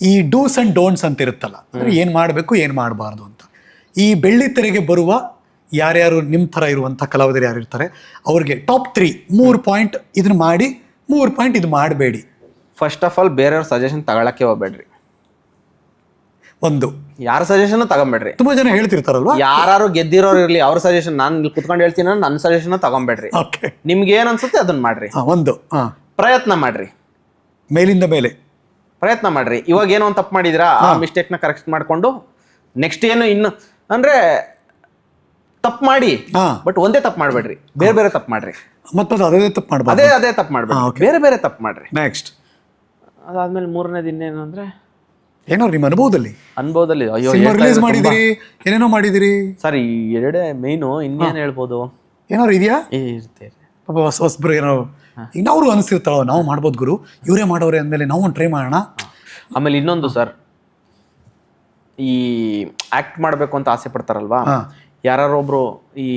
ಈ dos and don'ts ಅಂತ ಇರುತ್ತಲ್ಲ, ಅಂದ್ರೆ ಏನು ಮಾಡಬೇಕು ಏನು ಮಾಡಬಾರ್ದು ಅಂತ. ಈ ಬೆಳ್ಳಿ ತೆರೆಗೆ ಬರುವ ಯಾರ್ಯಾರು ನಿಮ್ಮ ಥರ ಇರುವಂಥ ಕಲಾವಿದರು ಯಾರು ಇರ್ತಾರೆ ಅವ್ರಿಗೆ ಟಾಪ್ 3 3 ಪಾಯಿಂಟ್ ಇದನ್ನ ಮಾಡಿ, 3 ಪಾಯಿಂಟ್ ಇದು ಮಾಡಬೇಡಿ. ಫಸ್ಟ್ ಆಫ್ ಆಲ್ ಬೇರೆಯವ್ರ ಸಜೆಷನ್ ತಗೊಳಕ್ಕೆ ಹೋಗ್ಬೇಡ್ರಿ. ಒಂದು ಯಾರ ಸಜೆಷನ್ ತಗೊಂಬೇಡ್ರಿ. ತುಂಬಾ ಜನ ಹೇಳ್ತಿರ್ತಾರಲ್ವಾ, ಯಾರು ಗೆದ್ದಿರೋರು ಇರ್ಲಿ ಅವ್ರ ಸಜೆಷನ್, ನಾನು ಕುತ್ಕೊಂಡು ಹೇಳ್ತೀನಿ ನನ್ನ ಸಜೆಷನ್ ತಗೊಂಬೇಡ್ರಿ. ಓಕೆ, ನಿಮ್ಗೆ ಏನ್ ಅನ್ಸುತ್ತೆ ಅದನ್ನ ಮಾಡ್ರಿ. ಒಂದು ಪ್ರಯತ್ನ ಮಾಡ್ರಿ, ಮೇಲಿಂದ ಮೇಲೆ ಪ್ರಯತ್ನ ಮಾಡ್ರಿ. ಇವಾಗ ಏನೋ ಒಂದು ತಪ್ಪು ಮಾಡಿದಿರಾ, ಆ ಮಿಸ್ಟೇಕ್ ನ ಕರೆಕ್ಟ್ ಮಾಡ್ಕೊಂಡು ನೆಕ್ಸ್ಟ್ ಏನು ಇನ್ನು ಅಂದ್ರೆ ತಪ್ಪು ಮಾಡಿ, ಬಟ್ ಒಂದೇ ತಪ್ಪು ಮಾಡ್ಬೇಡ್ರಿ, ಬೇರೆ ಬೇರೆ ತಪ್ಪು ಮಾಡ್ರಿ. ಮತ್ತೆ ಅದೇ ತಪ್ಪು ಮಾಡ್ಬಾರ್ದು, ಅದೇ ತಪ್ಪು ಮಾಡ್ಬೇಡ್ರಿ, ಬೇರೆ ಬೇರೆ ತಪ್ಪು ಮಾಡ್ರಿ. ನೆಕ್ಸ್ಟ್ ಅದಾದ್ಮೇಲೆ ಮೂರನೇದು ಇನ್ನೇನು ಅಂದ್ರೆ ಏನೋ ನಿಮ್ಮ ಅನುಭವದಲ್ಲಿ ಅಯ್ಯೋ ರಿಲೀಸ್ ಮಾಡಿದಿರಿ, ಏನೇನೋ ಮಾಡಿದಿರಿ ಸರ್. ಈ ಎರಡೇ ಮೇಯ್ನು, ಇನ್ನೇನು ಹೇಳ್ಬೋದು, ಏನಾರು ಇದೆಯಾ? ಇರುತ್ತೆ ಪಾಪ ಹೊಸಬ್ರು ಏನೋ ಈಗ ನಾವು ಅನಿಸ್ತಿರ್ತಾವ, ನಾವು ಮಾಡ್ಬೋದು ಗುರು, ಇವರೇ ಮಾಡೋರೆ ಅಂದಮೇಲೆ ನಾವು ಒಂದು ಟ್ರೈ ಮಾಡೋಣ. ಆಮೇಲೆ ಇನ್ನೊಂದು ಸರ್, ಈ ಆಕ್ಟ್ ಮಾಡಬೇಕು ಅಂತ ಆಸೆ ಪಡ್ತಾರಲ್ವಾ, ಯಾರೊಬ್ರು ಈ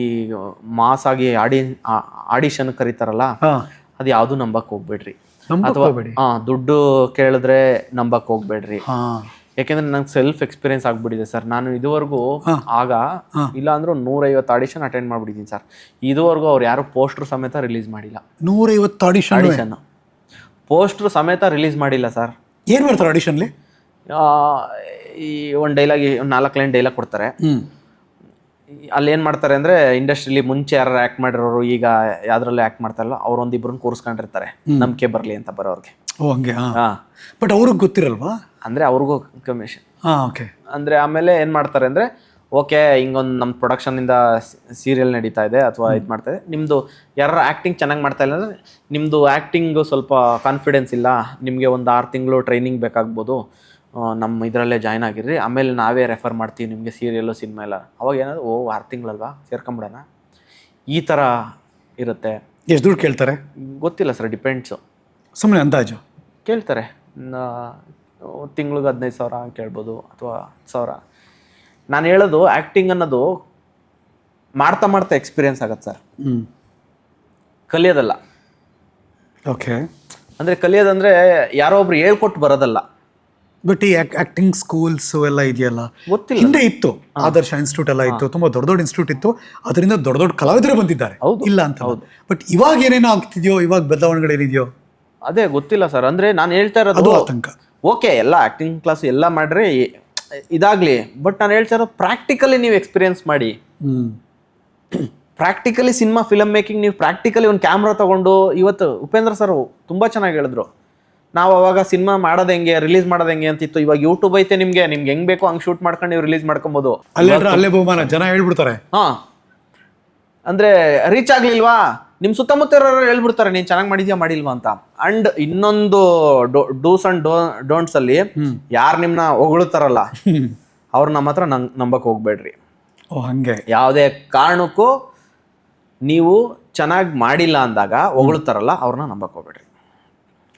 ಮಾಸ್ ಆಗಿ ಆಡಿಷನ್ ಕರೀತಾರಲ್ಲ, ಅದು ಯಾವ್ದು ನಂಬಕ್ ಹೋಗ್ಬೇಡ್ರಿ. ಅಥವಾ ದುಡ್ಡು ಕೇಳಿದ್ರೆ ನಂಬಕ್ ಹೋಗ್ಬೇಡ್ರಿ. ಯಾಕೆಂದ್ರೆ ನಂಗೆ ಸೆಲ್ಫ್ ಎಕ್ಸ್ಪೀರಿಯನ್ಸ್ ಆಗ್ಬಿಟ್ಟಿದೆ ಸರ್. ನಾನು ಇದುವರೆಗೂ ಆಗ ಇಲ್ಲ ಅಂದ್ರೆ 150 ಆಡಿಷನ್ ಅಟೆಂಡ್ ಮಾಡ್ಬಿಟ್ಟಿದ್ದೀನಿ ಸರ್. ಇದುವರೆಗೂ ಅವ್ರು ಯಾರು ಪೋಸ್ಟರ್ ಸಮೇತ ರಿಲೀಸ್ ಮಾಡಿಲ್ಲ. 150 ಆಡಿಷನ್ ಪೋಸ್ಟರ್ ಸಮೇತ ರಿಲೀಸ್ ಮಾಡಿಲ್ಲ ಸರ್. ಏನ್ ಮಾಡ್ತಾರೆ ಆಡಿಷನ್ಲಿ? ಈ ಒಂದು ಡೈಲಾಗ್, 4 ಲೈನ್ ಡೈಲಾಗ್ ಕೊಡ್ತಾರೆ. ಅಲ್ಲಿ ಏನು ಮಾಡ್ತಾರೆ ಅಂದರೆ, ಇಂಡಸ್ಟ್ರಿಲಿ ಮುಂಚೆ ಯಾರು ಆ್ಯಕ್ಟ್ ಮಾಡಿರೋರು ಈಗ ಯಾವ್ದ್ರಲ್ಲಿ ಆ್ಯಕ್ಟ್ ಮಾಡ್ತಾರಲ್ಲ ಅವ್ರು ಒಂದಿಬ್ರನ್ನ ಕೂರಿಸ್ಕೊಂಡಿರ್ತಾರೆ ನಂಬಿಕೆ ಬರಲಿ ಅಂತ ಬರೋರಿಗೆ. ಓ ಹಂಗೆ. ಬಟ್ ಅವ್ರಿಗೆ ಗೊತ್ತಿರಲ್ವಾ? ಅಂದರೆ ಅವ್ರಿಗೂ ಕಮಿಷನ್. ಓಕೆ. ಅಂದರೆ ಆಮೇಲೆ ಏನು ಮಾಡ್ತಾರೆ ಅಂದರೆ, ಓಕೆ ಹಿಂಗೊಂದು ನಮ್ಮ ಪ್ರೊಡಕ್ಷನಿಂದ ಸೀರಿಯಲ್ ನಡೀತಾ ಇದೆ ಅಥವಾ ಇದು ಮಾಡ್ತಾ ಇದೆ, ನಿಮ್ಮದು ಯಾರು ಆ್ಯಕ್ಟಿಂಗ್ ಚೆನ್ನಾಗಿ ಮಾಡ್ತಾ ಇಲ್ಲ ಅಂದರೆ ನಿಮ್ಮದು ಆ್ಯಕ್ಟಿಂಗು ಸ್ವಲ್ಪ ಕಾನ್ಫಿಡೆನ್ಸ್ ಇಲ್ಲ, ನಿಮಗೆ ಒಂದು 6 ತಿಂಗಳು ಟ್ರೈನಿಂಗ್ ಬೇಕಾಗ್ಬೋದು, ನಮ್ಮ ಇದರಲ್ಲೇ ಜಾಯ್ನ್ ಆಗಿರ್ರಿ, ಆಮೇಲೆ ನಾವೇ ರೆಫರ್ ಮಾಡ್ತೀವಿ ನಿಮಗೆ ಸೀರಿಯಲ್ಲು ಸಿನಿಮಾ ಎಲ್ಲ. ಅವಾಗ ಏನಾದ್ರು 6 ತಿಂಗಳಲ್ವಾ ಸೇರ್ಕೊಂಬಿಡೋಣ, ಈ ಥರ ಇರುತ್ತೆ. ಎಷ್ಟು ದುಡ್ಡು ಕೇಳ್ತಾರೆ ಗೊತ್ತಿಲ್ಲ ಸರ್, ಡಿಪೆಂಡ್ಸು. ಸುಮ್ಮನೆ ಅಂದಾಜು ಕೇಳ್ತಾರೆ, ತಿಂಗ್ಳಿಗೆ 15,000 ಕೇಳ್ಬೋದು ಅಥವಾ 10,000. ನಾನು ಹೇಳೋದು ಆ್ಯಕ್ಟಿಂಗ್ ಅನ್ನೋದು ಮಾಡ್ತಾ ಮಾಡ್ತಾ ಎಕ್ಸ್ಪೀರಿಯನ್ಸ್ ಆಗತ್ತೆ ಸರ್, ಕಲಿಯೋದಲ್ಲ. ಓಕೆ. ಅಂದರೆ ಕಲಿಯೋದಂದರೆ ಯಾರೋ ಒಬ್ರು ಹೇಳ್ಕೊಟ್ಟು ಬರೋದಲ್ಲ. ಬಟ್ ಈ ಆಕ್ಟಿಂಗ್ ಸ್ಕೂಲ್ಸ್ ಎಲ್ಲ ಇದೆಯಲ್ಲ, ಗೊತ್ತಿಲ್ಲ. ಹಿಂದೆ ಇತ್ತು, ಆದರ್ಶ ಇನ್ಸ್ಟಿಟ್ಯೂಟ್ ಎಲ್ಲ ಇತ್ತು, ತುಂಬಾ ದೊಡ್ಡ ದೊಡ್ಡ ಇನ್ಸ್ಟಿಟ್ಯೂಟ್ ಇತ್ತು, ಅದರಿಂದ ದೊಡ್ಡ ದೊಡ್ಡ ಕಲಾವಿದರು ಬಂದಿದ್ದಾರೆ, ಇಲ್ಲ ಅಂತ. ಬಟ್ ಇವಾಗ ಏನೇನೋ ಆಗ್ತಿದೆಯೋ, ಇವಾಗ ಬದಲಾವಣೆಗಳು ಏನಿದೆಯೋ ಅದೇ ಗೊತ್ತಿಲ್ಲ ಸರ್. ಅಂದ್ರೆ ನಾನು ಹೇಳ್ತಾ ಇರೋದು ಆತಂಕ. ಓಕೆ, ಎಲ್ಲ ಆಕ್ಟಿಂಗ್ ಕ್ಲಾಸ್ ಎಲ್ಲ ಮಾಡ್ರಿ ಇದಾಗ್ಲಿ, ಬಟ್ ನಾನು ಹೇಳ್ತಾ ಇರೋದು ಪ್ರಾಕ್ಟಿಕಲಿ ನೀವು ಎಕ್ಸ್ಪೀರಿಯನ್ಸ್ ಮಾಡಿ. ಪ್ರಾಕ್ಟಿಕಲಿ ಸಿನಿಮಾ ಫಿಲಮ್ ಮೇಕಿಂಗ್, ನೀವು ಪ್ರಾಕ್ಟಿಕಲಿ ಒಂದು ಕ್ಯಾಮ್ರಾ ತಗೊಂಡು, ಇವತ್ತು ಉಪೇಂದ್ರ ಸರ್ ತುಂಬಾ ಚೆನ್ನಾಗಿ ಹೇಳಿದ್ರು, ನಾವು ಅವಾಗ ಸಿನಿಮಾ ಮಾಡೋದು ಹೆಂಗೆ, ರಿಲೀಸ್ ಮಾಡೋದು ಹೆಂಗೆ ಅಂತಿತ್ತು. ಇವಾಗ ಯೂಟ್ಯೂಬ್ ಐತೆ, ನಿಮ್ಗೆ ಹೆಂಗ್ ಬೇಕೋ ಹಂಗೆ ಶೂಟ್ ಮಾಡ್ಕೊಂಡು ನೀವು ರಿಲೀಸ್ ಮಾಡ್ಕೊಬೋದು. ಅಲ್ಲೇ ಬಹುಮಾನ ಜನ ಹೇಳ್ಬಿಡ್ತಾರೆ. ಅಂದ್ರೆ ರೀಚ್ ಆಗ್ಲಿಲ್ವಾ, ನಿಮ್ ಸುತ್ತಮುತ್ತ ಇರೋರು ಹೇಳ್ಬಿಡ್ತಾರೆ ನೀನ್ ಚೆನ್ನಾಗಿ ಮಾಡಿದ್ಯಾ ಮಾಡಿಲ್ವಾ ಅಂತ. ಅಂಡ್ ಇನ್ನೊಂದು ಡೂಸ್ ಅಂಡ್ ಡೋಂಟ್ಸ್ ಅಲ್ಲಿ, ಯಾರು ನಿಮ್ನ ಹೊಗಳುತ್ತಾರಲ್ಲ ಅವ್ರ ನಮ್ಮ ಹತ್ರ ನಂಬಕ್ ಹೋಗ್ಬೇಡ್ರಿ. ಹಂಗೆ ಯಾವುದೇ ಕಾರಣಕ್ಕೂ ನೀವು ಚೆನ್ನಾಗಿ ಮಾಡಿಲ್ಲ ಅಂದಾಗ ಹೊಗಳುತ್ತಾರಲ್ಲ ಅವ್ರನ್ನ ನಂಬಕ್ ಹೋಗ್ಬೇಡ್ರಿ.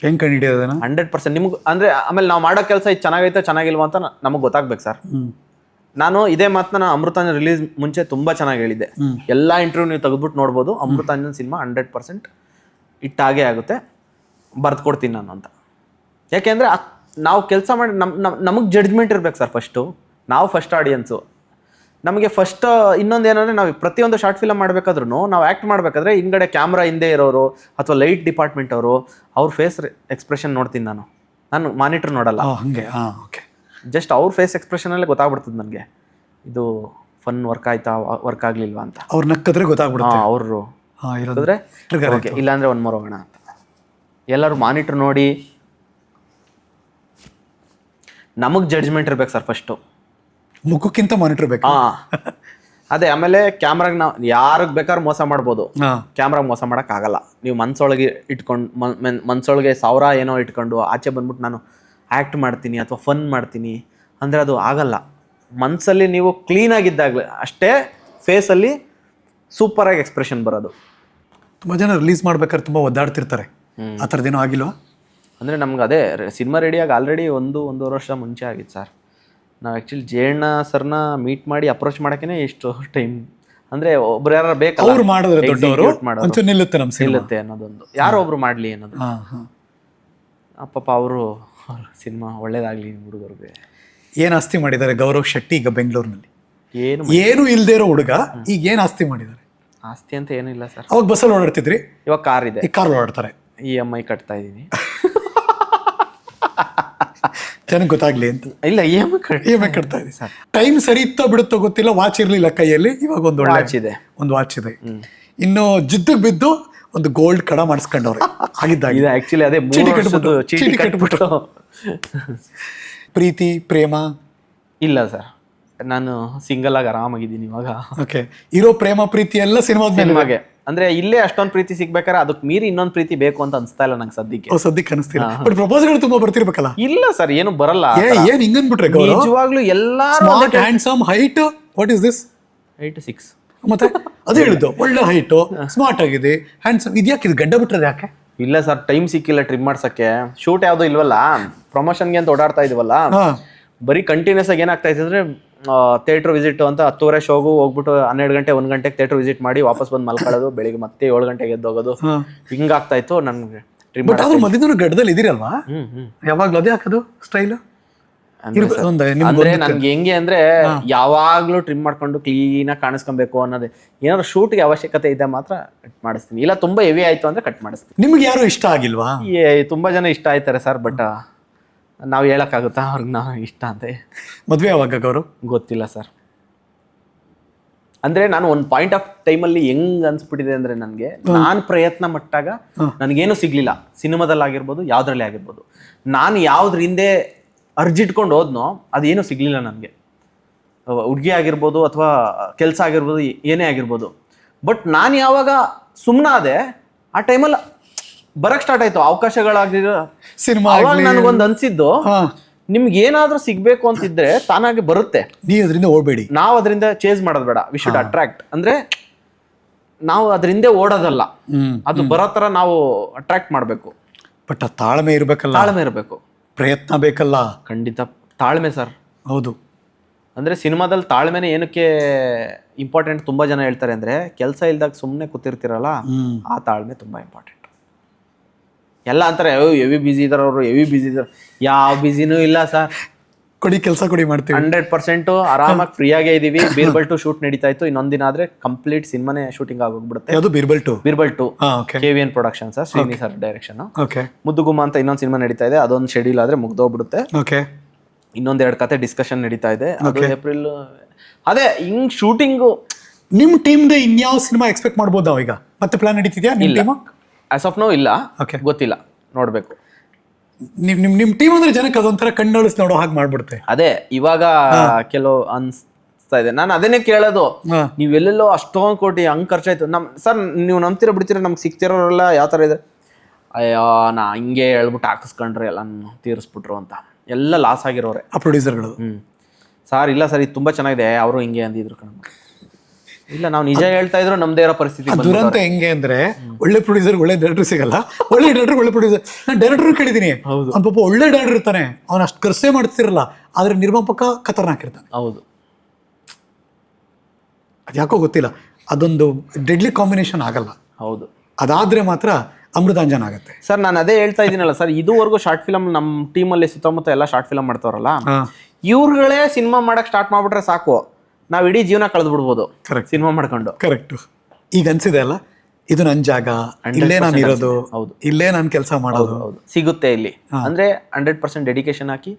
ಹೆಂಗ್ ಕಂಡಿಡಿಯೋದನ್ನ 100% ನಿಮ್ಗೆ ಅಂದ್ರೆ, ಆಮೇಲೆ ನಾವು ಮಾಡೋ ಕೆಲಸ ಇದು ಚೆನ್ನಾಗೈತೆ ಚೆನ್ನಾಗಿಲ್ವಾ ಅಂತ ನಮಗೆ ಗೊತ್ತಾಗ್ಬೇಕು ಸರ್. ನಾನು ಇದೇ ಮಾತನ್ನ ಅಮೃತಾಂಜನ್ ರಿಲೀಸ್ ಮುಂಚೆ ತುಂಬಾ ಚೆನ್ನಾಗಿ ಹೇಳಿದ್ದೆ. ಎಲ್ಲಾ ಇಂಟರ್ವ್ಯೂ ನೀವು ತೆಗೆದ್ಬಿಟ್ಟು ನೋಡ್ಬೋದು, ಅಮೃತಾಂಜನ್ ಸಿನಿಮಾ 100% ಇಟ್ಟಾಗೇ ಆಗುತ್ತೆ, ಬರ್ದ್ಕೊಡ್ತೀನಿ ನಾನು ಅಂತ. ಯಾಕೆಂದ್ರೆ ನಾವು ಕೆಲಸ ಮಾಡಿ ನಮಗೆ ಜಡ್ಜ್ಮೆಂಟ್ ಇರ್ಬೇಕು ಸರ್. ನಾವು ಫಸ್ಟ್ ಆಡಿಯನ್ಸು. ನಮಗೆ ಫಸ್ಟ್ ಇನ್ನೊಂದು ಏನಂದ್ರೆ, ನಾವು ಪ್ರತಿಯೊಂದು ಶಾರ್ಟ್ ಫಿಲಮ್ ಮಾಡ್ಬೇಕಾದ್ರೂ, ನಾವು ಆ್ಯಕ್ಟ್ ಮಾಡಬೇಕಾದ್ರೆ ಹಿಂಗಡೆ ಕ್ಯಾಮ್ರಾ ಹಿಂದೆ ಇರೋರು ಅಥವಾ ಲೈಟ್ ಡಿಪಾರ್ಟ್ಮೆಂಟ್ ಅವರು, ಅವ್ರ ಫೇಸ್ ಎಕ್ಸ್ಪ್ರೆಷನ್ ನೋಡ್ತೀನಿ ನಾನು ಮಾನಿಟರ್ ನೋಡಲ್ಲ. ಹಂಗೆ. ಜಸ್ಟ್ ಅವ್ರ ಫೇಸ್ ಎಕ್ಸ್ಪ್ರೆಷನಲ್ಲೇ ಗೊತ್ತಾಗ್ಬಿಡ್ತದೆ ನನಗೆ, ಇದು ಫನ್ ವರ್ಕ್ ಆಯ್ತಾ ವರ್ಕ್ ಆಗ್ಲಿಲ್ವಾ ಅಂತ. ಅವ್ರು ನಕ್ಕದ್ರೆ ಗೊತ್ತಾಗ್ಬಿಡುತ್ತೆ. ಅವರು ಓಕೆ, ಇಲ್ಲಾಂದ್ರೆ ಒಂದು ಮರ ಹೋಗೋಣ ಅಂತ ಎಲ್ಲರೂ ಮಾನಿಟರ್ ನೋಡಿ, ನಮಗೆ ಜಡ್ಜ್ಮೆಂಟ್ ಇರ್ಬೇಕು ಸರ್ ಫಸ್ಟು. ಮುಖಕ್ಕಿಂತ ಮಾನಿಟರ್ ಬೇಕು. ಅದೇ. ಆಮೇಲೆ ಕ್ಯಾಮ್ರಾಗ ನಾವು ಯಾರಿಗೆ ಬೇಕಾದ್ರೂ ಮೋಸ ಮಾಡ್ಬೋದು, ಕ್ಯಾಮ್ರಾಗ ಮೋಸ ಮಾಡೋಕ್ಕಾಗಲ್ಲ. ನೀವು ಮನ್ಸೊಳಗೆ ಇಟ್ಕೊಂಡು ಮನ್ಸೊಳಗೆ 1000 ಏನೋ ಇಟ್ಕೊಂಡು ಆಚೆ ಬಂದ್ಬಿಟ್ಟು ನಾನು ಆ್ಯಕ್ಟ್ ಮಾಡ್ತೀನಿ ಅಥವಾ ಫನ್ ಮಾಡ್ತೀನಿ ಅಂದರೆ ಅದು ಆಗಲ್ಲ. ಮನಸ್ಸಲ್ಲಿ ನೀವು ಕ್ಲೀನಾಗಿದ್ದಾಗಲೇ ಅಷ್ಟೇ ಫೇಸಲ್ಲಿ ಸೂಪರಾಗಿ ಎಕ್ಸ್ಪ್ರೆಷನ್ ಬರೋದು. ತುಂಬ ಜನ ರಿಲೀಸ್ ಮಾಡ್ಬೇಕಾದ್ರೆ ತುಂಬ ಒದ್ದಾಡ್ತಿರ್ತಾರೆ, ಆ ಥರದ್ದೇನೋ ಆಗಿಲ್ವಾ? ಅಂದರೆ ನಮ್ಗೆ ಅದೇ ಸಿನಿಮಾ ರೆಡಿಯಾಗಿ ಆಲ್ರೆಡಿ 1-1.5 ವರ್ಷ ಮುಂಚೆ ಆಗಿತ್ತು ಸರ್. ನಾವು ಆ್ಯಕ್ಚುಲಿ ಜಯಣ್ಣ ಸರ್ನ ಮೀಟ್ ಮಾಡಿ ಅಪ್ರೋಚ್ ಮಾಡೋಕ್ಕೇ ಎಷ್ಟು ಟೈಮ್. ಅಂದರೆ ಒಬ್ರು ಯಾರು ಬೇಕಲ್ಲ, ಅವ್ರು ಮಾಡಿದ್ರೆ ದೊಡ್ಡವರು ನಿಲ್ಲುತ್ತೆ ನಮ್ಮ ನಿಲ್ಲುತ್ತೆ ಅನ್ನೋದೊಂದು, ಯಾರೋ ಒಬ್ರು ಮಾಡಲಿ ಅನ್ನೋದು. ಪಾಪ ಅವರು ಸಿನಿಮಾ ಒಳ್ಳೇದಾಗ್ಲಿ ಹುಡುಗರಿಗೆ. ಏನ್ ಆಸ್ತಿ ಮಾಡಿದ್ದಾರೆ ಗೌರವ್ ಶೆಟ್ಟಿ ಈಗ ಬೆಂಗಳೂರಿನಲ್ಲಿ? ಏನು ಇಲ್ದೇ ಇರೋ ಹುಡುಗ ಈಗ ಏನ್ ಆಸ್ತಿ ಮಾಡಿದ್ದಾರೆ? ಆಸ್ತಿ ಅಂತ ಏನಿಲ್ಲ ಸರ್. ಅವಾಗ ಬಸ್ಸಲ್ಲಿ ಓಡಾಡ್ತಿದ್ರಿ, ಇವಾಗ ಕಾರ್ ಇದೆ, ಈ ಕಾರ್ ಓಡಾಡ್ತಾರೆ. EMI ಕಟ್ತಾ ಇದೀನಿ. ಜನಕ್ಕೆ ಗೊತ್ತಾಗ್ಲಿ ಅಂತ. ಇಲ್ಲ, EMI ಕಟ್ತಾ ಇದೆ. ಟೈಮ್ ಸರಿ ಇತ್ತೋ ಬಿಡುತ್ತೋ ಗೊತ್ತಿಲ್ಲ, ವಾಚ್ ಇರ್ಲಿಲ್ಲ ಕೈಯಲ್ಲಿ, ಇವಾಗ ಒಂದು ವಾಚ್ ಇದೆ. ಒಂದು ವಾಚ್ ಇದೆ. ಇನ್ನು ಜಿದ್ದಿಗೆ ಬಿದ್ದು ಒಂದು ಗೋಲ್ಡ್ ಕಡ ಮಾಡಿಸ್ಕೊಂಡವ್ರೆ ಆಗಿದ್ದಾಗ. ಇದು ಆಕ್ಚುಲಿ ಅದೇ ಚೀಟಿ ಕಟ್ಬಿಟ್ಟು. ಪ್ರೀತಿ ಪ್ರೇಮ ಇಲ್ಲ ಸರ್, ನಾನು ಸಿಂಗಲ್ ಆಗಿ ಆರಾಮಾಗಿದ್ದೀನಿ ಇವಾಗ. ಓಕೆ, ಇರೋ ಪ್ರೇಮ ಪ್ರೀತಿ ಎಲ್ಲ ಸಿನಿಮಾಗೆ. ಅಂದ್ರೆ ಇಲ್ಲೇ ಅಷ್ಟೊಂದು ಪ್ರೀತಿ ಸಿಗ್ಬೇಕಾದ್ರೆ ಅದಕ್ಕೆ ಮೀರಿ ಇನ್ನೊಂದ್ ಪ್ರೀತಿ ಬೇಕು ಅಂತ ಅನ್ಸ್ತಾ ಇಲ್ಲ ನಂಗೆ ಸದ್ಯಕ್ಕೆ. ಸದ್ಯಕ್ಕೆ ಅನಿಸ್ತಿಲ್ಲ. ಬಟ್ ಪ್ರಪೋಸಲ್ ತುಂಬಾ ಬರ್ತಿರ್ಬೇಕಲ್ಲ? ಇಲ್ಲ ಸರ್, ಏನು ಬರಲ್ಲ. ಏನ್ ಹಿಂಗನ್ಬಿಟ್ರೆ ನಿಜವಾಗ್ಲೂ ಎಲ್ಲಾರು handsome, height, what is this? 8'6". ಮತ್ತೆ ಅದೇ ಹೇಳಿದ್ದು, ಒಳ್ಳೆ ಹೈಟ್, ಸ್ಮಾರ್ಟ್ ಆಗಿದೆ, ಹ್ಯಾಂಡ್ಸಮ್. ಇದ್ಯಾಕೆ ಇದು ಗಡ್ಡ ಬಿಟ್ರೆ ಯಾಕೆ? ಇಲ್ಲ ಸರ್, ಟೈಮ್ ಸಿಕ್ಕಿಲ್ಲ ಟ್ರಿಮ್ ಮಾಡ್ಸಕ್ಕೆ. ಶೂಟ್ ಯಾವ್ದು ಇಲ್ವಲ್ಲ, ಪ್ರಮೋಷನ್ಗೆ ಅಂತ ಓಡಾಡ್ತಾ ಇದೀವಲ್ಲ. ಬರೀ ಕಂಟಿನ್ಯೂಸ್ ಆಗಿ ಏನಾಗ್ತಾ ಇದೆ ಅಂದ್ರೆ ಥಿಯೇಟರ್ ವಿಸಿಟ್ ಅಂತ 10:30 ಶೋಗು ಹೋಗ್ಬಿಟ್ಟು 12 ಗಂಟೆ 1 ಗಂಟೆಗೆ ಥಿಯೇಟರ್ ವಿಸಿಟ್ ಮಾಡಿ ವಾಪಸ್ ಬಂದು ಮಲ್ಕೊಳ್ಳೋದು, ಬೆಳಿಗ್ಗೆ ಮತ್ತೆ 7 ಗಂಟೆಗೆ ಎದ್ದು ಹೋಗೋದು, ಹಿಂಗಾಗ್ತಾ ಇತ್ತು ನನ್ಗೆ. ಬಟ್ ಆದ್ರೂ ಮಧ್ಯದ ಗಡ್ಡದಲ್ಲಿ ಇದೀರಲ್ವಾ ಯಾವಾಗ್ಲೂ? ಅದೇ ಹಾಕೋದು ಸ್ಟೈಲ್ ಅಂದ್ರೆ ನನ್ಗೆ ಹೆಂಗೆ ಅಂದ್ರೆ ಯಾವಾಗ್ಲೂ ಟ್ರಿಮ್ ಮಾಡ್ಕೊಂಡು ಕ್ಲೀನ್ ಆಗಿ ಕಾಣಿಸ್ಕೊಬೇಕು ಅನ್ನೋದೇ. ಏನಾದ್ರು ಶೂಟ್ಗೆ ಅವಶ್ಯಕತೆ ಇದೆ ಮಾತ್ರ ಕಟ್ ಮಾಡಿಸ್ತೀನಿ, ಇಲ್ಲ ತುಂಬಾ ಹೆವಿ ಆಯ್ತು ಅಂದ್ರೆ ಕಟ್ ಮಾಡಿಸ್ತೀನಿ. ನಿಮ್ಗೆ ಯಾರು ಇಷ್ಟ ಆಗಿಲ್ವಾ? ತುಂಬಾ ಜನ ಇಷ್ಟ ಆಯ್ತಾರೆ ಸರ್, ಬಟ್ ನಾವ್ ಹೇಳಕ್ಕಾಗುತ್ತಾ ಅವ್ರಿಗೆ ನಾವು ಇಷ್ಟ ಅಂತ? ಮದ್ವೆ ಯಾವಾಗ ಗೌರವ್? ಗೊತ್ತಿಲ್ಲ ಸರ್. ಅಂದ್ರೆ ನಾನು ಒಂದು ಪಾಯಿಂಟ್ ಆಫ್ ಟೈಮಲ್ಲಿ ಹೆಂಗ್ ಅನ್ಸ್ಬಿಟ್ಟಿದೆ ಅಂದ್ರೆ ನನ್ಗೆ, ನಾನ್ ಪ್ರಯತ್ನ ಮಟ್ಟಾಗ ನನ್ಗೇನು ಸಿಗ್ಲಿಲ್ಲ. ಸಿನಿಮಾದಲ್ಲಿ ಆಗಿರ್ಬೋದು, ಯಾವ್ದ್ರಲ್ಲಿ ಆಗಿರ್ಬೋದು. ನಾನು ಯಾವ್ದ್ರ ಹಿಂದೆ ಅರ್ಜಿಟ್ಕೊಂಡು ಹೋದ್ನೋ ಅದೇನು ಸಿಗ್ಲಿಲ್ಲ ನನಗೆ. ಹುಡುಗಿ ಆಗಿರ್ಬೋದು ಅಥವಾ ಕೆಲಸ ಆಗಿರ್ಬೋದು, ಏನೇ ಆಗಿರ್ಬೋದು. ಬಟ್ ನಾನು ಯಾವಾಗ ಸುಮ್ಮನಾದೆ ಆ ಟೈಮಲ್ಲಿ ಬರಕ್ ಸ್ಟಾರ್ಟ್ ಆಯ್ತು ಅವಕಾಶಗಳಾಗಿರೋ ಸಿನಿಮಾ. ಅವಾಗ ನನಗೊಂದು ಅನ್ಸಿದ್ದು, ನಿಮ್ಗೆ ಏನಾದ್ರೂ ಸಿಗ್ಬೇಕು ಅಂತಿದ್ರೆ ತಾನಾಗೆ ಬರುತ್ತೆ, ನೀವು ಅದರಿಂದ ಓಡಬೇಡಿ. ನಾವು ಅದರಿಂದ ಚೇಸ್ ಮಾಡೋದು ಬೇಡ. We should attract. ಅಂದ್ರೆ ನಾವು ಅದರಿಂದ ಓಡೋದಲ್ಲ, ಅದು ಬರೋ ತರ ನಾವು ಅಟ್ರಾಕ್ಟ್ ಮಾಡ್ಬೇಕು. ಬಟ್ ತಾಳ್ಮೆ ಇರ್ಬೇಕಲ್ಲ? ತಾಳ್ಮೆ ಇರಬೇಕು, ಪ್ರಯತ್ನ ಬೇಕಲ್ಲ? ಖಂಡಿತ ತಾಳ್ಮೆ ಸರ್. ಹೌದು. ಅಂದ್ರೆ ಸಿನಿಮಾದಲ್ಲಿ ತಾಳ್ಮೆನೆ ಏನಕ್ಕೆ ಇಂಪಾರ್ಟೆಂಟ್ ತುಂಬಾ ಜನ ಹೇಳ್ತಾರೆ ಅಂದ್ರೆ, ಕೆಲಸ ಇಲ್ದಾಗ ಸುಮ್ಮನೆ ಕೂತಿರ್ತಿರಲ್ಲ, ಆ ತಾಳ್ಮೆ ತುಂಬಾ ಇಂಪಾರ್ಟೆಂಟ್. ಎಲ್ಲ ಅಂತಾರೆ ಹೆವಿ ಬಿಸಿ ಇದಾರೆ ಅವರು, ಹೆವಿ ಬಿಸಿ ಇದಾರೆ. ಯಾವ ಬಿಸಿನೂ ಇಲ್ಲ ಸರ್. ಕೊಡಿ ಕೆಲಸ ಕೊಡಿ, ಮಾಡ್ತೀವಿ. 100% ಆರಾಮಾಗಿ ಫ್ರೀ ಆಗೇ ಇದೀವಿ. ಬೀರ್ಬಲ್ 2 ಶೂಟ್ ನಡೀತಾ ಇತ್ತು, ಇನ್ನೊಂದಿನ ಆದ್ರೆ ಕಂಪ್ಲೀಟ್ ಸಿನಿಮಾನೇ ಶೂಟಿಂಗ್ ಆಗೋಗ್ಬಿಡುತ್ತೆ. ಯಾವುದು Birbal 2? Birbal 2 KVN production sir, Srini sir direction. Muddugumma ಅಂತ ಇನ್ನೊಂದು ಸಿನಿಮಾ ನಡೀತಾ ಇದೆ, ಅದೊಂದು ಶೆಡ್ಯೂಲ್ ಆದ್ರೆ ಮುಗ್ದೋಗ್ಬಿಡುತ್ತೆ. ಇನ್ನೊಂದೆರಡು ಕತೆ ಡಿಸ್ಕಷನ್ ನಡೀತಾ ಇದೆ, ಅದು ಏಪ್ರಿಲ್. ಅದೇ ಹಿಂಗ್ ಶೂಟಿಂಗು. ನಿಮ್ ಟೀಮ್ ಇನ್ಯಾವ ಸಿನಿಮಾ ಎಕ್ಸ್ಪೆಕ್ಟ್ ಮಾಡ್ಬೋದು ನಾವೀಗ? ಮತ್ತೆ ಪ್ಲಾನ್ ನಡೀತಿದ್ಯಾ ನಿಮ್ ಟೀಮ್? ಆಸ್ ಆಫ್ ನೋ ಇಲ್ಲ, ಗೊತ್ತಿಲ್ಲ, ನೋಡ್ಬೇಕು. ನಿಮ್ ಟೀಮ್ ಅಂದ್ರೆ ಜನಕ್ಕೆ ಅದೊಂಥರ ಕಣ್ಣಳಿಸ್ ನೋಡೋ ಹಾಗೆ ಮಾಡ್ಬಿಡುತ್ತೆ. ಅದೇ ಇವಾಗ ಕೆಲವು ಅನ್ಸ್ತಾ ಇದೆ. ನಾನು ಅದನ್ನೇ ಕೇಳೋದು, ನೀವೆಲ್ಲೆಲ್ಲೋ ಅಷ್ಟೊಂದು ಕೋಟಿ ಹಂಗ್ ಖರ್ಚಾಯ್ತು. ಸರ್ ನೀವು ನಂಬ್ತೀರ ಬಿಡ್ತೀರ, ನಮ್ಗೆ ಸಿಗ್ತಿರೋರೆಲ್ಲ ಯಾವ ತರ ಇದೆ, ಅಯ್ಯೋ ನಾ ಹಿಂಗೆ ಹೇಳ್ಬಿಟ್ಟು ಹಾಕಿಸ್ಕೊಂಡ್ರೆ ಎಲ್ಲ ತೀರಿಸ್ಬಿಟ್ರು ಅಂತ ಎಲ್ಲ ಲಾಸ್ ಆಗಿರೋರೆ ಆ ಪ್ರೊಡ್ಯೂಸರ್ಗಳು. ಸರ್ ಇಲ್ಲ ಸರ್, ಇದು ತುಂಬಾ ಚೆನ್ನಾಗಿದೆ, ಅವರು ಹಿಂಗೆ ಅಂದಿದ್ರು ಕಣ. ಇಲ್ಲ, ನಾವು ನಿಜ ಹೇಳ್ತಾ ಇದ್ರು ನಮ್ದೇ ಇರೋ ಪರಿಸ್ಥಿತಿ. ದುರಂತ ಹೆಂಗೆ ಅಂದ್ರೆ, ಒಳ್ಳೆ ಪ್ರೊಡ್ಯೂಸರ್ ಒಳ್ಳೆ ಡೈರೆಕ್ಟರ್ ಸಿಗಲ್ಲ, ಒಳ್ಳೆ ಡೈರೆಕ್ಟರ್ ಒಳ್ಳೆ ಪ್ರೊಡ್ಯೂಸರ್. ನಾನು ಡೈರೆಕ್ಟರ್ ಕೇಳಿದೀನಿ, ಅವ್ನ ಪಾಪ ಒಳ್ಳೆ ಡೈರೆಕ್ಟರ್ ಇರ್ತಾನೆ, ಅವ್ನ ಅಷ್ಟು ಖರ್ಚೆ ಮಾಡ್ತಿರಲ್ಲ, ಆದ್ರೆ ನಿರ್ಮಾಪಕ ಖತರ್ನಾಕ್ ಇರ್ತಾನೆ. ಹೌದು, ಅದ್ಯಾಕೋ ಗೊತ್ತಿಲ್ಲ, ಅದೊಂದು ಡೆಡ್ಲಿ ಕಾಂಬಿನೇಷನ್ ಆಗಲ್ಲ. ಹೌದು, ಅದಾದ್ರೆ ಮಾತ್ರ ಅಮೃತಾಂಜನ್ ಆಗುತ್ತೆ. ಸರ್ ನಾನು ಅದೇ ಹೇಳ್ತಾ ಇದ್ದೀನಲ್ಲ ಸರ್, ಇದುವರೆಗೂ ಶಾರ್ಟ್ ಫಿಲಮ್ ನಮ್ಮ ಟೀಮಲ್ಲಿ ಸುತ್ತಮುತ್ತ ಎಲ್ಲ ಶಾರ್ಟ್ ಫಿಲಮ್ ಮಾಡ್ತಾರಲ್ಲ, ಇವ್ರುಗಳೇ ಸಿನಿಮಾ ಮಾಡಕ್ ಸ್ಟಾರ್ಟ್ ಮಾಡ್ಬಿಟ್ರೆ ಸಾಕು, ನಾವ್ ಇಡೀ ಜೀವನ ಕಳೆದು ಬಿಡ್ಬೋದು ಸಿನಿಮಾ ಮಾಡ್ಕೊಂಡು. ಕರೆಕ್ಟ್. ಈಗ ಅನ್ಸಿದೆ ಅಲ್ಲ, ಇದು ನನ್ ಜಾಗ, ಇಲ್ಲೇ ನಾನು ಇರೋದು, ಇಲ್ಲೇ ನಾನು ಕೆಲಸ ಮಾಡೋದು ಸಿಗುತ್ತೆ ಇಲ್ಲಿ. ಅಂದ್ರೆ 100% ಡೆಡಿಕೇಶನ್ ಹಾಕಿ,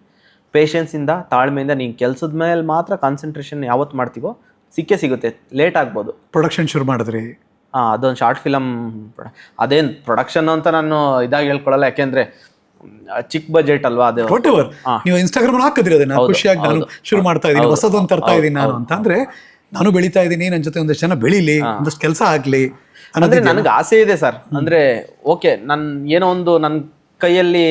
ಪೇಷನ್ಸ್ ಇಂದ, ತಾಳ್ಮೆಯಿಂದ ನೀನ್ ಕೆಲ್ಸದ ಮೇಲೆ ಮಾತ್ರ ಕಾನ್ಸಂಟ್ರೇಷನ್ ಯಾವತ್ತು ಮಾಡ್ತೀವೋ ಸಿಕ್ಕೇ ಸಿಗುತ್ತೆ. ಲೇಟ್ ಆಗ್ಬೋದು. ಪ್ರೊಡಕ್ಷನ್ ಶುರು ಮಾಡಿದ್ರಿ? ಅದೊಂದು ಶಾರ್ಟ್ ಫಿಲಮ್. ಅದೇನ್ ಪ್ರೊಡಕ್ಷನ್ ಅಂತ ನಾನು ಇದಾಗಿ ಹೇಳ್ಕೊಳಲ್ಲ, ಯಾಕೆಂದ್ರೆ ಚಿಕ್ಕ ಬಜೆಟ್ ಅಲ್ವಾ ಅದು. ನೀವು ಇನ್ಸ್ಟಾಗ್ರಾಮ್ ಹಾಕಿದ್ರಿ ಅದನ್ನ, ಖುಷಿಯಾಗಿ ನಾನು ಶುರು ಮಾಡ್ತಾ ಇದೀನಿ, ಹೊಸದೊಂದು ತರ್ತಾ ಇದೀನಿ ನಾನು ಅಂತ. ಅಂದ್ರೆ ನಾನು ಬೆಳಿತಾ ಇದೀನಿ, ನನ್ನ ಜೊತೆ ಒಂದಷ್ಟು ಜನ ಬೆಳಿಲಿ, ಒಂದಷ್ಟು ಕೆಲಸ ಆಗ್ಲಿ ಅಂದ್ರೆ ನನಗೆ ಆಸೆ ಇದೆ ಸರ್. ಅಂದ್ರೆ ಓಕೆ, ನನ್ ಏನೋ ಒಂದು ನನ್ ಕೈಯಲ್ಲಿ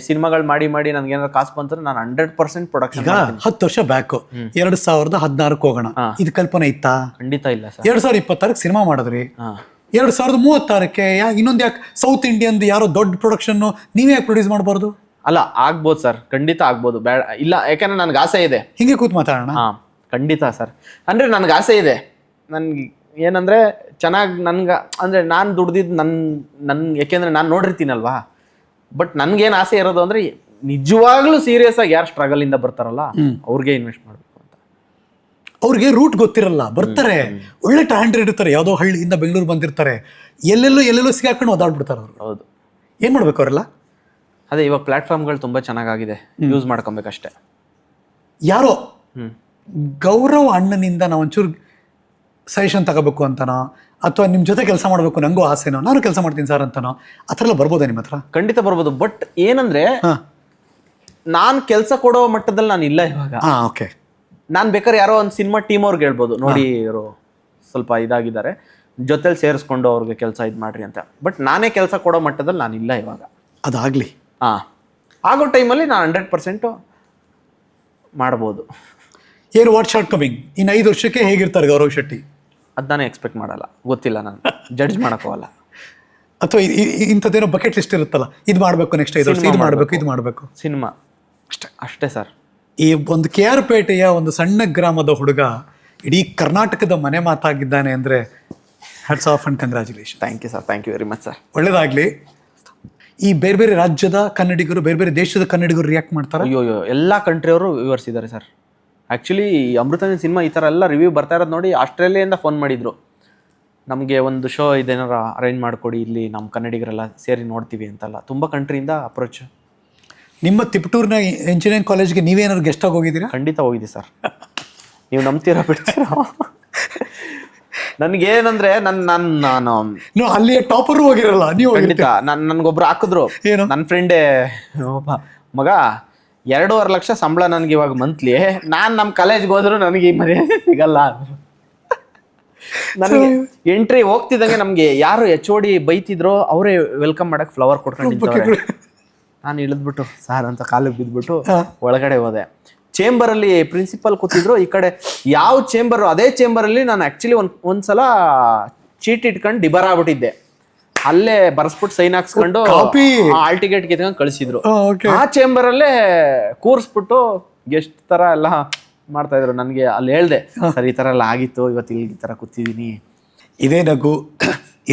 ಸಿನಿಮಾಗಳು ಮಾಡಿ ಮಾಡಿ ನನ್ಗೆ ಏನಾದ್ರು ಕಾಸು ಬಂದ್ರೆ ನಾನು 100% ಪ್ರೊಡಕ್ಷನ್. 10 ವರ್ಷ ಬ್ಯಾಕ್ 2016 ಹೋಗೋಣ, ಇದು ಕಲ್ಪನೆ ಇತ್ತಾ? ಖಂಡಿತ ಇಲ್ಲ ಸರ್. 2026 ಸಿನಿಮಾ ಮಾಡಿದ್ರಿ, 2036 ಇನ್ನೊಂದು ಯಾಕೆ ಸೌತ್ ಇಂಡಿಯನ್ ಯಾರೋ ದೊಡ್ಡ ಪ್ರೊಡಕ್ಷನ್ ನೀವೇ ಯಾಕೆ ಪ್ರೊಡ್ಯೂಸ್ ಮಾಡಬಾರ್ದು? ಅಲ್ಲ, ಆಗ್ಬೋದು ಸರ್, ಖಂಡಿತ ಆಗ್ಬೋದು. ಬೇಡ ಇಲ್ಲ, ಯಾಕಂದ್ರೆ ನನ್ಗೆ ಆಸೆ ಇದೆ. ಹಿಂಗೆ ಕೂತ್ ಮಾತಾಡೋಣ. ಖಂಡಿತ ಸರ್. ಅಂದ್ರೆ ನನ್ಗೆ ಆಸೆ ಇದೆ. ನನ್ಗೆ ಏನಂದ್ರೆ ಚೆನ್ನಾಗಿ ನನ್ಗೆ ಅಂದ್ರೆ ನಾನು ದುಡ್ದಿದ್ದು ನನ್ ಯಾಕೆಂದ್ರೆ ನಾನು ನೋಡಿರ್ತೀನಲ್ವಾ. ಬಟ್ ನನ್ಗೇನು ಆಸೆ ಇರೋದು ಅಂದ್ರೆ ನಿಜವಾಗ್ಲೂ ಸೀರಿಯಸ್ ಆಗಿ ಯಾರು ಸ್ಟ್ರಗಲ್ ಇಂದ ಬರ್ತಾರಲ್ಲ ಅವ್ರಿಗೆ ಇನ್ವೆಸ್ಟ್ ಮಾಡ್ಬೇಕು ಅಂತ. ಅವ್ರಿಗೆ ರೂಟ್ ಗೊತ್ತಿರಲ್ಲ, ಬರ್ತಾರೆ ಒಳ್ಳೆ ಟ್ಯಾಲೆಂಟ್ ಇರ್ತಾರೆ, ಯಾವುದೋ ಹಳ್ಳಿಯಿಂದ ಬೆಂಗಳೂರು ಬಂದಿರ್ತಾರೆ, ಎಲ್ಲೆಲ್ಲೋ ಸಿಗಾಕೊಂಡು ಓದಾಡ್ಬಿಡ್ತಾರೆ ಅವರು. ಹೌದು, ಏನ್ ಮಾಡ್ಬೇಕು ಅವರೆಲ್ಲ? ಅದೇ ಇವಾಗ ಪ್ಲಾಟ್ಫಾರ್ಮ್ಗಳು ತುಂಬಾ ಚೆನ್ನಾಗಿದೆ, ಯೂಸ್ ಮಾಡ್ಕೊಬೇಕಷ್ಟೇ. ಯಾರೋ ಗೌರವ್ ಅಣ್ಣನಿಂದ ನಾವು ಒಂಚೂರು ಸಜೆಷನ್ ತಗೋಬೇಕು ಅಂತನೋ, ಅಥವಾ ನಿಮ್ಮ ಜೊತೆ ಕೆಲಸ ಮಾಡಬೇಕು ನಂಗೂ ಆಸೆನೋ, ನಾನು ಕೆಲಸ ಮಾಡ್ತೀನಿ ಸರ್ ಅಂತನೋ, ಆ ಥರ ಎಲ್ಲ ಬರ್ಬೋದಾ ನಿಮ್ಮ ಹತ್ರ? ಖಂಡಿತ ಬರ್ಬೋದು. ಬಟ್ ಏನಂದ್ರೆ ನಾನ್ ಕೆಲಸ ಕೊಡೋ ಮಟ್ಟದಲ್ಲಿ ನಾನು ಇಲ್ಲ ಇವಾಗ. ಓಕೆ. ನಾನು ಬೇಕಾದ್ರೆ ಯಾರೋ ಒಂದು ಸಿನಿಮಾ ಟೀಮ್ ಅವ್ರಿಗೆ ಹೇಳ್ಬೋದು, ನೋಡಿ ಇವರು ಸ್ವಲ್ಪ ಇದಾಗಿದ್ದಾರೆ, ಜೊತೆಲಿ ಸೇರಿಸ್ಕೊಂಡು ಅವ್ರಿಗೆ ಕೆಲಸ ಇದು ಮಾಡ್ರಿ ಅಂತ. ಬಟ್ ನಾನೇ ಕೆಲಸ ಕೊಡೋ ಮಟ್ಟದಲ್ಲಿ ನಾನು ಇಲ್ಲ ಇವಾಗ. ಅದಾಗಲಿ. ಆಗೋ ಟೈಮಲ್ಲಿ ನಾನು 100% ಮಾಡ್ಬೋದು. ಏನು ವಾಟ್ ಶಾರ್ಟ್ ಕಮಿಂಗ್ ಇನ್ನು 5 ವರ್ಷಕ್ಕೆ ಹೇಗಿರ್ತಾರೆ ಗೌರವ್ ಶೆಟ್ಟಿ? ಅದು ನಾನು ಎಕ್ಸ್ಪೆಕ್ಟ್ ಮಾಡಲ್ಲ, ಗೊತ್ತಿಲ್ಲ, ನಾನು ಜಡ್ಜ್ ಮಾಡೋಕ್ಕೋಗಲ್ಲ. ಅಥವಾ ಇಂಥದ್ದೇನೋ ಬಕೆಟ್ ಲಿಸ್ಟ್ ಇರುತ್ತಲ್ಲ, ಇದು ಮಾಡಬೇಕು ನೆಕ್ಸ್ಟ್ 5 ವರ್ಷ, ಇದು ಮಾಡಬೇಕು ಸಿನಿಮಾ ಅಷ್ಟೇ ಸರ್. ಈ ಒಂದು KR ಪೇಟೆಯ ಒಂದು ಸಣ್ಣ ಗ್ರಾಮದ ಹುಡುಗ ಇಡೀ ಕರ್ನಾಟಕದ ಮನೆ ಮಾತಾಗಿದ್ದಾನೆ ಅಂದರೆ hats off and congratulation. Thank you sir, thank you very much sir. ಒಳ್ಳೇದಾಗಲಿ. ಈ ಬೇರೆ ಬೇರೆ ರಾಜ್ಯದ ಕನ್ನಡಿಗರು, ಬೇರೆ ಬೇರೆ ದೇಶದ ಕನ್ನಡಿಗರು ರಿಯಾಕ್ಟ್ ಮಾಡ್ತಾರೆ? ಅಯ್ಯೋ, ಎಲ್ಲ ಕಂಟ್ರಿಯವರು ವ್ಯೂವರ್ಸ್ ಇದ್ದಾರೆ ಸರ್. ಆ್ಯಕ್ಚುಲಿ ಅಮೃತಾಂಜನ್ ಸಿನಿಮಾ ಈ ಥರ ಎಲ್ಲ ರಿವ್ಯೂ ಬರ್ತಾ ಇರೋದು ನೋಡಿ ಆಸ್ಟ್ರೇಲಿಯಾದಿಂದ ಫೋನ್ ಮಾಡಿದ್ರು, ನಮಗೆ ಒಂದು ಶೋ ಇದೇನಾರ ಅರೇಂಜ್ ಮಾಡಿಕೊಡಿ, ಇಲ್ಲಿ ನಮ್ಮ ಕನ್ನಡಿಗರೆಲ್ಲ ಸೇರಿ ನೋಡ್ತೀವಿ ಅಂತೆಲ್ಲ. ತುಂಬ ಕಂಟ್ರಿಯಿಂದ ಅಪ್ರೋಚ್. ನಿಮ್ಮ ತಿಪಟೂರಿನ ಇಂಜಿನಿಯರಿಂಗ್ ಕಾಲೇಜ್ಗೆ ನೀವೇನಾದ್ರು ಗೆಸ್ಟ್ ಆಗಿ ಹೋಗಿದ್ದೀರಾ? ಖಂಡಿತ ಹೋಗಿದ್ದೆ ಸರ್. ನೀವು ನಂಬ್ತೀರಾ ಬಿಡ್ತೀರಾ? ನನಗೇನಂದ್ರೆ ನಾನು ಅಲ್ಲಿ ಟಾಪರ್ ಹೋಗಿರಲ್ಲ ನೀವು? ಖಂಡಿತ. ನನ್ಗೊಬ್ರು ಹಾಕಿದ್ರು, ನನ್ನ ಫ್ರೆಂಡೇ ಒಬ್ಬ ಮಗ, 2.5 ಲಕ್ಷ ಸಂಬಳ ನನಗೆ ಇವಾಗ ಮಂತ್ಲಿ, ನಾನು ನಮ್ಮ ಕಾಲೇಜ್ಗೆ ಹೋದ್ರು ನನಗೆ ಈ ಮರ್ಯಾದೆ ಸಿಗಲ್ಲ. ನನಗೆ ಎಂಟ್ರಿ ಹೋಗ್ತಿದ್ದಂಗೆ ನಮ್ಗೆ ಯಾರು HOD ಬೈತಿದ್ರೋ ಅವರೇ ವೆಲ್ಕಮ್ ಮಾಡಕ್ ಫ್ಲವರ್ ಕೊಟ್ಕೊಂಡಿದ್ದಾರೆ. ನಾನು ಇಳಿದ್ಬಿಟ್ಟು ಸಾರ್ ಅಂತ ಕಾಲಿಗೆ ಬಿದ್ಬಿಟ್ಟು ಒಳಗಡೆ ಹೋದೆ. ಚೇಂಬರ್ ಅಲ್ಲಿ ಪ್ರಿನ್ಸಿಪಲ್ ಕೂತಿದ್ರು, ಈ ಕಡೆ ಯಾವ ಚೇಂಬರ್, ಅದೇ ಚೇಂಬರ್ ಅಲ್ಲಿ ನಾನು ಆಕ್ಚುಲಿ ಒಂದ್ಸಲ ಚೀಟ್ ಇಟ್ಕೊಂಡು ಡಿಬರ್ ಆಗ್ಬಿಟ್ಟಿದ್ದೆ. ಅಲ್ಲೇ ಬರ್ಸ್ಬಿಟ್ಟು ಸೈನ್ ಹಾಕ್ಸ್ಕೊಂಡು ಹಾಲ್ ಟಿಕೆಟ್ ಕಿತ್ಕೊಂಡು ಕಳಿಸಿದ್ರು. ಆ ಚೇಂಬರ್ ಅಲ್ಲೇ ಕೂರ್ಸ್ಬಿಟ್ಟು ಗೆಸ್ಟ್ ತರ ಎಲ್ಲ ಮಾಡ್ತಾ ಇದ್ರು. ನನಗೆ ಅಲ್ಲಿ ಹೇಳ್ದೆ, ಸರ್ ಈ ತರ ಎಲ್ಲ ಆಗಿತ್ತು, ಇವತ್ತು ಇಲ್ಲಿ ಈ ತರ ಕೂತಿದ್ದೀನಿ. ಇದೇ ನಗು,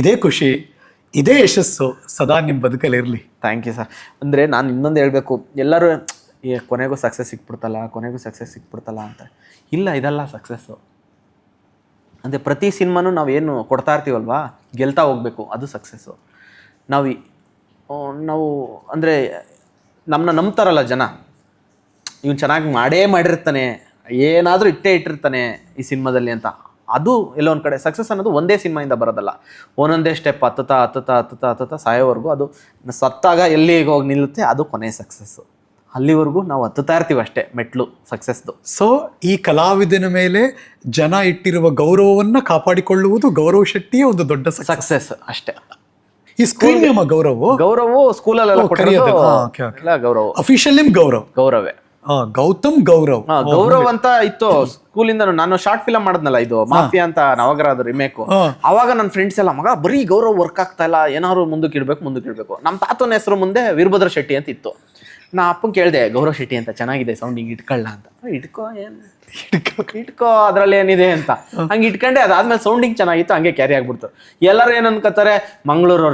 ಇದೇ ಖುಷಿ, ಇದೇ ಯಶಸ್ಸು ಸದಾ ನಿಮ್ಮ ಬದುಕಲ್ಲಿ ಇರಲಿ. Thank you sir. ಅಂದರೆ ನಾನು ಇನ್ನೊಂದು ಹೇಳಬೇಕು, ಎಲ್ಲರೂ ಕೊನೆಗೂ ಸಕ್ಸಸ್ ಸಿಕ್ಬಿಡ್ತಲ್ಲ ಅಂತ. ಇಲ್ಲ, ಇದೆಲ್ಲ ಸಕ್ಸಸ್ಸು. ಅಂದರೆ ಪ್ರತಿ ಸಿನಿಮಾನು ನಾವೇನು ಕೊಡ್ತಾ ಇರ್ತೀವಲ್ವಾ, ಗೆಲ್ತಾ ಹೋಗ್ಬೇಕು, ಅದು ಸಕ್ಸಸ್ಸು. ನಾವು ಅಂದರೆ ನಮ್ಮನ್ನ ನಂಬ್ತಾರಲ್ಲ ಜನ, ಇವನು ಚೆನ್ನಾಗಿ ಮಾಡಿರ್ತಾನೆ, ಏನಾದರೂ ಇಟ್ಟಿರ್ತಾನೆ ಈ ಸಿನಿಮಾದಲ್ಲಿ ಅಂತ. ಅದು ಎಲ್ಲೋ ಒಂದು ಕಡೆ ಸಕ್ಸಸ್ ಅನ್ನೋದು ಒಂದೇ ಸಿನಿಮಾಯಿಂದ ಬರೋದಲ್ಲ, ಒಂದೊಂದೇ ಸ್ಟೆಪ್ ಹತ್ತುತ್ತಾ ಸಾಯೋವರೆಗೂ, ಅದು ಸತ್ತಾಗ ಎಲ್ಲಿಗೆ ಹೋಗಿ ನಿಲ್ಲುತ್ತೆ ಅದು ಕೊನೆ ಸಕ್ಸಸ್ಸು. ಅಲ್ಲಿವರೆಗೂ ನಾವು ಹತ್ತುತ್ತಾ ಇರ್ತೀವಿ ಅಷ್ಟೇ ಮೆಟ್ಲು ಸಕ್ಸಸ್ದು. ಸೊ ಈ ಕಲಾವಿದನ ಮೇಲೆ ಜನ ಇಟ್ಟಿರುವ ಗೌರವವನ್ನು ಕಾಪಾಡಿಕೊಳ್ಳುವುದು ಗೌರವ್ ಶೆಟ್ಟಿಯ ಒಂದು ದೊಡ್ಡ ಸಕ್ಸಸ್ ಅಷ್ಟೇ. ಈ ಸ್ಕ್ರೀನ್ ನೇಮ್ ಗೌರವ್ ಸ್ಕೂಲಲ್ಲೆಲ್ಲ ಗೌರವ್, ಅಫಿಷಿಯಲ್ ನೇಮ್ ಗೌರವೇ. ಗೌತಮ್ ಗೌರವ್ ಅಂತ ಇತ್ತು ಸ್ಕೂಲಿಂದ. ನಾನು ಶಾರ್ಟ್ ಫಿಲಮ್ ಮಾಡಿದ್ನಲ್ಲ, ಇದು ಮಾಫಿಯಾ ಅಂತ ನವಗ್ರಹದ ರಿಮೇಕು. ಅವಾಗ ನನ್ನ ಫ್ರೆಂಡ್ಸ್ ಎಲ್ಲ, ಮಗ ಬರೀ ಗೌರವ್ ವರ್ಕ್ ಆಗ್ತಾ ಇಲ್ಲ, ಏನಾದ್ರು ಮುಂದಕ್ಕೆ ಇಡ್ಬೇಕು. ನಮ್ಮ ತಾತನ ಹೆಸರು ಮುಂದೆ ವೀರಭದ್ರ ಶೆಟ್ಟಿ ಅಂತ ಇತ್ತು. ನಾ ಅಪ್ಪನ್ ಕೇಳಿದೆ, ಗೌರವ್ ಶೆಟ್ಟಿ ಅಂತ ಚೆನ್ನಾಗಿದೆ ಸೌಂಡಿಂಗ್, ಇಟ್ಕೊಳ್ಳ ಅಂತ. ಇಟ್ಕೋ ಅದ್ರಲ್ಲಿ ಏನಿದೆ ಅಂತ ಹಂಗೆ ಇಟ್ಕೊಂಡೆ. ಅದಾದ್ಮೇಲೆ ಸೌಂಡಿಂಗ್ ಚೆನ್ನಾಗಿತ್ತು, ಹಂಗೆ ಕ್ಯಾರಿ ಆಗ್ಬಿಡ್ತು. ಎಲ್ಲರೂ ಏನ್ ಅನ್ಕೋತಾರೆ,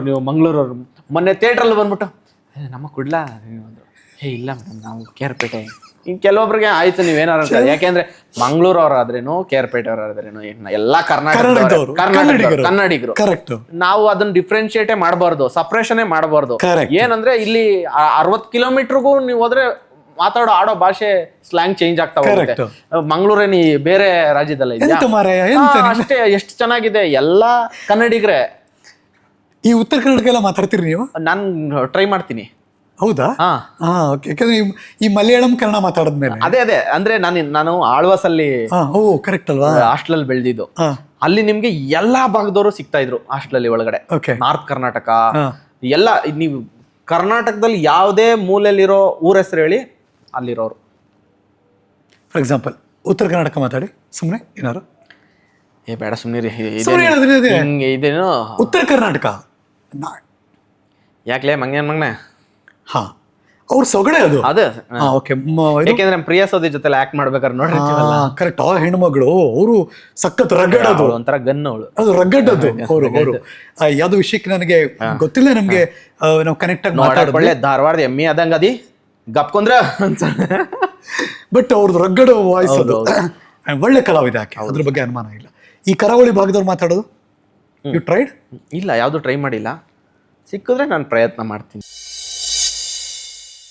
ನೀವು ಮಂಗಳೂರವ್ರು. ಮೊನ್ನೆ ಥಿಯೇಟ್ರಲ್ಲಿ ಬಂದ್ಬಿಟ್ಟು ನಮ್ಮ ಕುಡ್ಲಾ ಅಂದ್ರು. ಇಲ್ಲ ಮೇಡಮ್, ನಾವು KR ಇನ್ ಕೆಲವೊಬ್ರಿಗೆ ಆಯ್ತು ನೀವೇನಾರು ಅಂತಾರೆ, ಯಾಕೆಂದ್ರೆ ಮಂಗಳೂರು ಅವ್ರಾದ್ರೇನು KR ಅವ್ರಾದ್ರೇನು ಎಲ್ಲಾ ಕನ್ನಡಿಗರು. ನಾವು ಅದನ್ನ ಡಿಫ್ರೆನ್ಶಿಯೇಟೇ ಮಾಡಬಾರ್ದು, ಸಪ್ರೇಷನೇ ಮಾಡಬಾರ್ದು. ಏನಂದ್ರೆ ಇಲ್ಲಿ 60 ಕಿಲೋಮೀಟರ್ಗೂ ನೀವು ಹೋದ್ರೆ ಆಡೋ ಭಾಷೆ ಸ್ಲ್ಯಾಂಗ್ ಚೇಂಜ್ ಆಗ್ತಾ ಹೋಗುತ್ತೆ. ಮಂಗಳೂರೇನಿ ಬೇರೆ ರಾಜ್ಯದಲ್ಲ ಅಷ್ಟೇ. ಎಷ್ಟು ಚೆನ್ನಾಗಿದೆ, ಎಲ್ಲಾ ಕನ್ನಡಿಗರೇ. ಈ ಉತ್ತರ ಕನ್ನಡ ಎಲ್ಲ ಮಾತಾಡ್ತೀರಿ ನೀವು? ನಾನು ಟ್ರೈ ಮಾಡ್ತೀನಿ. ಹೌದಾ? ಯಾಕಂದ್ರೆ ಈ ಮಲಯಾಳಂ ಕನ್ನಡ ಮಾತಾಡಿದ್ಮೇಲೆ ಅದೇ ಅಂದ್ರೆ ನಾನು ಆಳ್ವಾಸಲ್ಲಿ ಕರೆಕ್ಟ್ ಅಲ್ವಾ ಹಾಸ್ಟೆಲ್ ಬೆಳೆದಿದ್ದು. ಅಲ್ಲಿ ನಿಮ್ಗೆ ಎಲ್ಲಾ ಭಾಗದವರು ಸಿಗ್ತಾ ಇದ್ರು ಹಾಸ್ಟೆಲ್ ಒಳಗಡೆ. ನಾರ್ತ್ ಕರ್ನಾಟಕ ಎಲ್ಲ, ನೀವು ಕರ್ನಾಟಕದಲ್ಲಿ ಯಾವುದೇ ಮೂಲೆಯಲ್ಲಿರೋ ಊರ ಹೆಸರು ಹೇಳಿ ಅಲ್ಲಿರೋರು. ಫಾರ್ ಎಕ್ಸಾಂಪಲ್ ಉತ್ತರ ಕರ್ನಾಟಕ ಮಾತಾಡಿ ಸುಮ್ಮನೆ ಏನಾರು. ಬೇಡ ಸುಮ್ಮನೆ ಇದೇನು ಉತ್ತರ ಕರ್ನಾಟಕ ಯಾಕ್ಲೇ ಮಂಗನೆ ಅವ್ರ ಸೊಗಡೆ ಅದು. ಯಾಕೆಂದ್ರೆ ಪ್ರಿಯಾ ಸೋದಿ ಜೊತೆ ಆಕ್ಟ್ ಮಾಡ್ಬೇಕಾದ್ರೆ ನೋಡಿರ್ತೀವಲ್ಲ. ಕರೆಕ್ಟ್. ಆ ಹೆಣ್ಮಗಳು ಅವರು ಸಖತ್ ರಗ್ಗಡ್, ಅದು ಒಂಥರ ಗನ್ ಅವಳು, ಅದು ರಗ್ಗಡ್ ಅದು. ಅವರು ಯಾವ್ದು ವಿಷಯಕ್ಕೆ ನನಗೆ ಗೊತ್ತಿಲ್ಲ, ನಮ್ಗೆ ನಾವು ಕನೆಕ್ಟ್ ಆಗಿ ಮಾತಾಡೋದು. ಧಾರವಾಡದ ಎಮ್ಮಿ ಆದಂಗ ಅದಿ ಗಪ್ಕೊಂಡ್ರೆ ಬಟ್ ಅವ್ರದ್ದು ರಗ್ಗಡ ವಾಯ್ಸ್ ಅದು ಒಳ್ಳೆ ಕಲಾವಿದ ಯಾಕೆ ಅದ್ರ ಬಗ್ಗೆ ಅನುಮಾನ ಇಲ್ಲ. ಈ ಕರಾವಳಿ ಭಾಗದವ್ರು ಮಾತಾಡೋದು ಯು ಟ್ರೈಡ್? ಇಲ್ಲ, ಯಾವುದು ಟ್ರೈ ಮಾಡಿಲ್ಲ. ಸಿಕ್ಕಿದ್ರೆ ನಾನು ಪ್ರಯತ್ನ ಮಾಡ್ತೀನಿ.